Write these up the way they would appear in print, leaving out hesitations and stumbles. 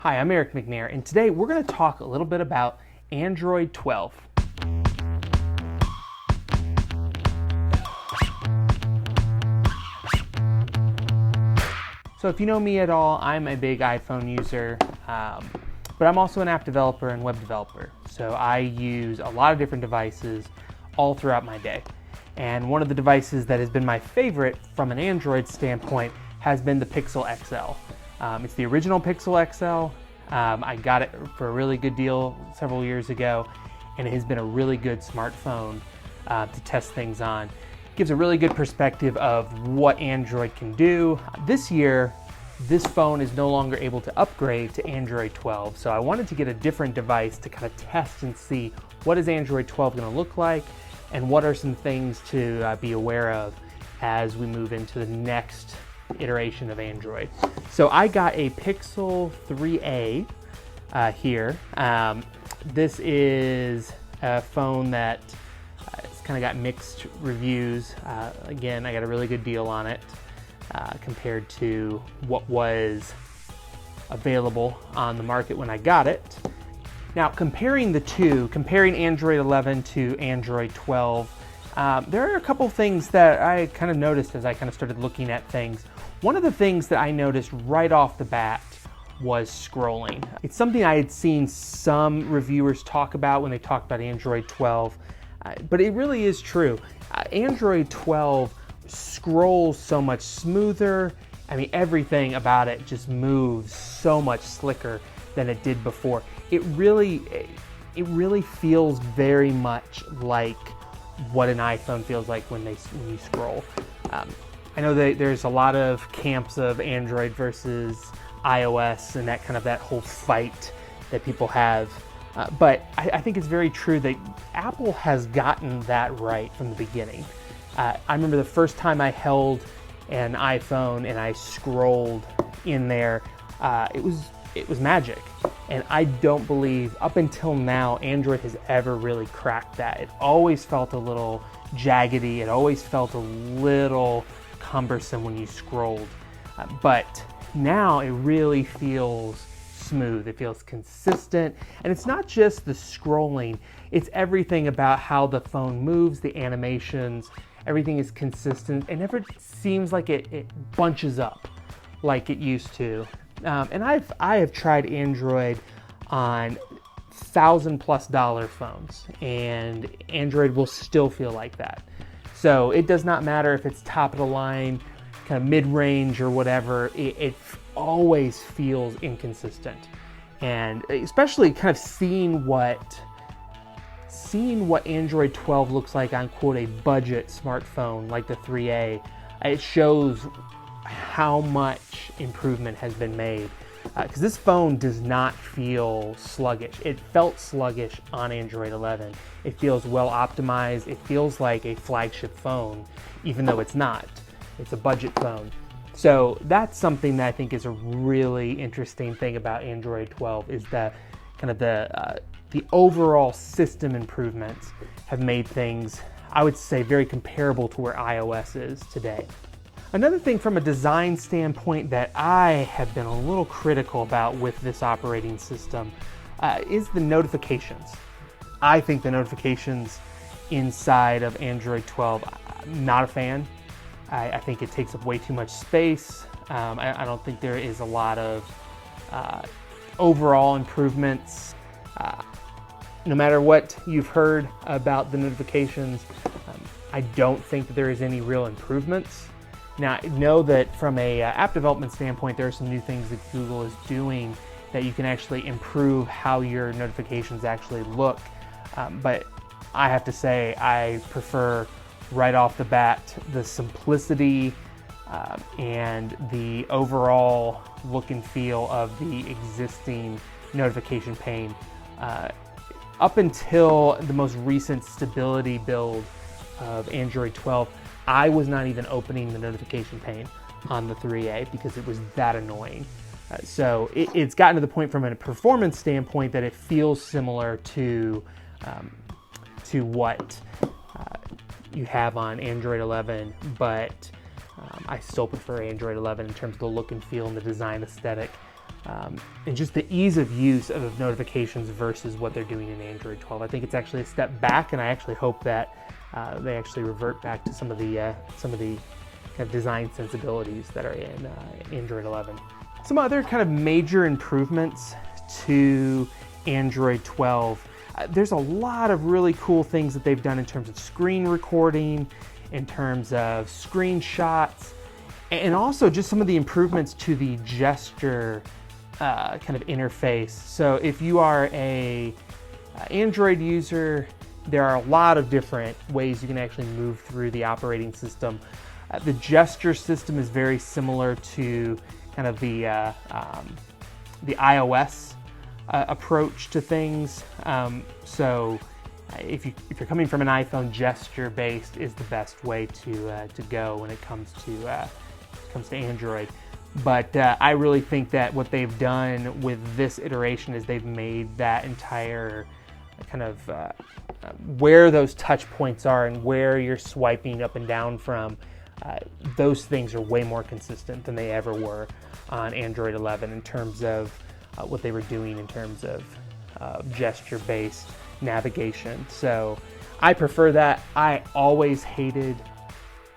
Hi, I'm Eric McNair, and today we're going to talk a little bit about Android 12. So if you know me at all, I'm a big iPhone user, but I'm also an app developer and web developer. So I use a lot of different devices all throughout my day. And one of the devices that has been my favorite from an Android standpoint has been the Pixel XL. It's the original Pixel XL. I got it for a really good deal several years ago, and it has been a really good smartphone to test things on. It gives a really good perspective of what Android can do. This year, this phone is no longer able to upgrade to Android 12, so I wanted to get a different device to kind of test and see what is Android 12 going to look like, and what are some things to be aware of as we move into the next iteration of Android. So I got a Pixel 3a here. This is a phone that it's kind of got mixed reviews. Again, I got a really good deal on it compared to what was available on the market when I got it. Now, comparing the two, comparing Android 11 to Android 12, there are a couple things that I kind of noticed as I kind of started looking at things. One of the things that I noticed right off the bat was scrolling. It's something I had seen some reviewers talk about when they talked about Android 12, but it really is true. Android 12 scrolls so much smoother. I mean, everything about it just moves so much slicker than it did before. It really feels very much like what an iPhone feels like when you scroll. I know that there's a lot of camps of Android versus iOS and that whole fight that people have. But I think it's very true that Apple has gotten that right from the beginning. I remember the first time I held an iPhone and I scrolled in there, it was magic. And I don't believe, up until now, Android has ever really cracked that. It always felt a little jaggedy. It always felt a little cumbersome when you scrolled. But now it really feels smooth. It feels consistent. And it's not just the scrolling. It's everything about how the phone moves, the animations. Everything is consistent. It never seems like it bunches up like it used to. And I have tried Android on $1,000+ phones, and Android will still feel like that. So it does not matter if it's top of the line, kind of mid-range or whatever, it always feels inconsistent. And especially kind of seeing what Android 12 looks like on, quote, a budget smartphone like the 3A, it shows how much improvement has been made. Because this phone does not feel sluggish. It felt sluggish on Android 11. It feels well optimized. It feels like a flagship phone, even though it's not. It's a budget phone. So that's something that I think is a really interesting thing about Android 12 is that the overall system improvements have made things, I would say, very comparable to where iOS is today. Another thing from a design standpoint that I have been a little critical about with this operating system is the notifications. I think the notifications inside of Android 12, I'm not a fan. I think it takes up way too much space. I don't think there is a lot of overall improvements. No matter what you've heard about the notifications, I don't think that there is any real improvements. Now, I know that from a app development standpoint, there are some new things that Google is doing that you can actually improve how your notifications actually look. But I have to say, I prefer right off the bat the simplicity and the overall look and feel of the existing notification pane. Up until the most recent stability build of Android 12, I was not even opening the notification pane on the 3A because it was that annoying. So it's gotten to the point from a performance standpoint that it feels similar to what you have on Android 11, but I still prefer Android 11 in terms of the look and feel and the design aesthetic. and just the ease of use of notifications versus what they're doing in Android 12. I think it's actually a step back, and I actually hope that they actually revert back to some of the kind of design sensibilities that are in Android 11. Some other kind of major improvements to Android 12. There's a lot of really cool things that they've done in terms of screen recording, in terms of screenshots, and also just some of the improvements to the gesture kind of interface. So if you are a Android user, there are a lot of different ways you can actually move through the operating system. The gesture system is very similar to kind of the iOS approach to things. So if you're coming from an iPhone, gesture-based is the best way to go when it comes to Android. But I really think that what they've done with this iteration is they've made that entire kind of where those touch points are and where you're swiping up and down from, those things are way more consistent than they ever were on Android 11 in terms of what they were doing in terms of gesture-based navigation. So I prefer that. I always hated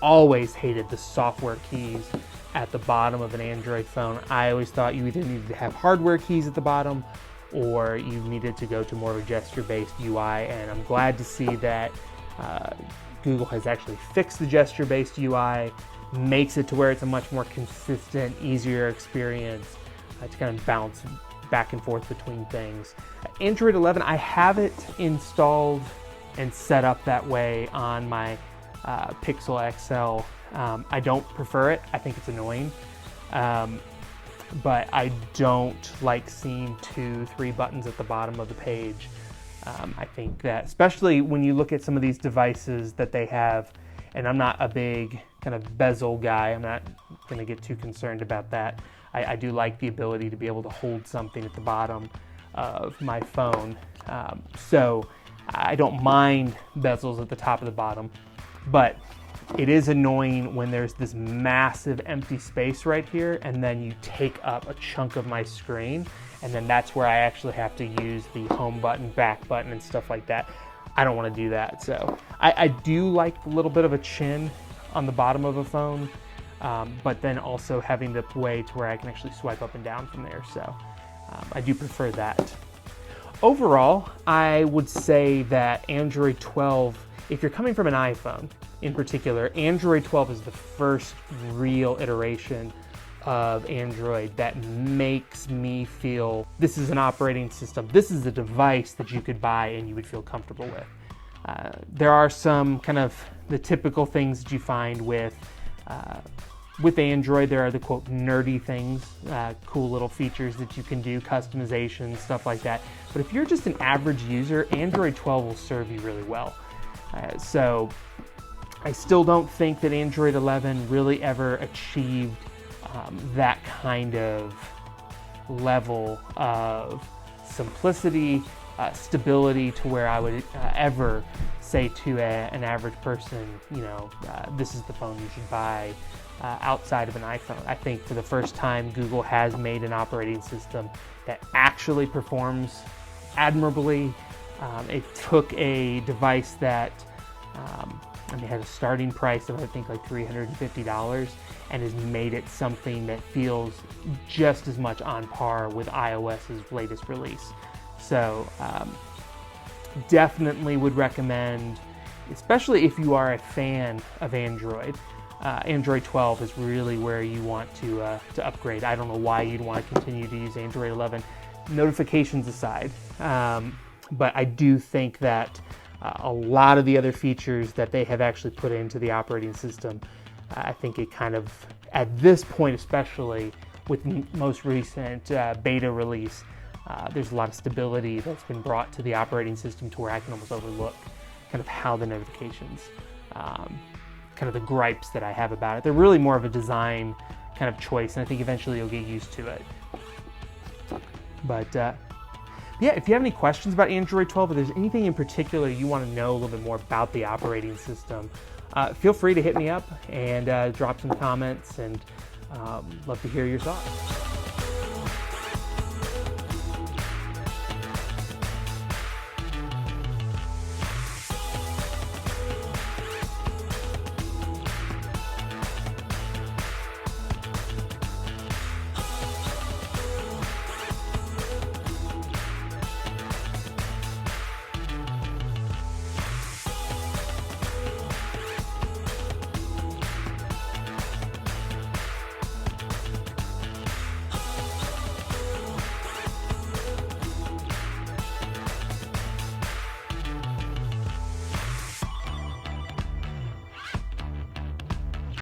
the software keys at the bottom of an Android phone. I always thought you either needed to have hardware keys at the bottom or you needed to go to more of a gesture-based UI, and I'm glad to see that Google has actually fixed the gesture-based UI, makes it to where it's a much more consistent, easier experience to kind of bounce back and forth between things. Android 11, I have it installed and set up that way on my Pixel XL. I don't prefer it. I think it's annoying. But I don't like seeing 2-3 buttons at the bottom of the page. I think that, especially when you look at some of these devices that they have, and I'm not a big kind of bezel guy, I'm not going to get too concerned about that. I do like the ability to be able to hold something at the bottom of my phone. So I don't mind bezels at the top of the bottom, but it is annoying when there's this massive empty space right here and then you take up a chunk of my screen, and then that's where I actually have to use the home button, back button, and stuff like that. I don't want to do that. So I do like a little bit of a chin on the bottom of a phone, but then also having the way to where I can actually swipe up and down from there. So I do prefer that. Overall, I would say that Android 12, if you're coming from an iPhone in particular, Android 12 is the first real iteration of Android that makes me feel this is an operating system, this is a device that you could buy and you would feel comfortable with. There are some kind of the typical things that you find with Android. There are the quote nerdy things, cool little features that you can do, customization, stuff like that. But if you're just an average user, Android 12 will serve you really well. So I still don't think that Android 11 really ever achieved that kind of level of simplicity, stability, to where I would ever say to an average person, you know, this is the phone you should buy outside of an iPhone. I think for the first time, Google has made an operating system that actually performs admirably. It took a device that had a starting price of I think like $350 and has made it something that feels just as much on par with iOS's latest release. So definitely would recommend, especially if you are a fan of Android. Android 12 is really where you want to upgrade. I don't know why you'd want to continue to use Android 11, notifications aside. But I do think that a lot of the other features that they have actually put into the operating system, I think it kind of, at this point especially, with most recent beta release, there's a lot of stability that's been brought to the operating system to where I can almost overlook kind of how the notifications, kind of the gripes that I have about it. They're really more of a design kind of choice, and I think eventually you'll get used to it. But yeah, if you have any questions about Android 12, or there's anything in particular you want to know a little bit more about the operating system, feel free to hit me up and drop some comments, and love to hear your thoughts.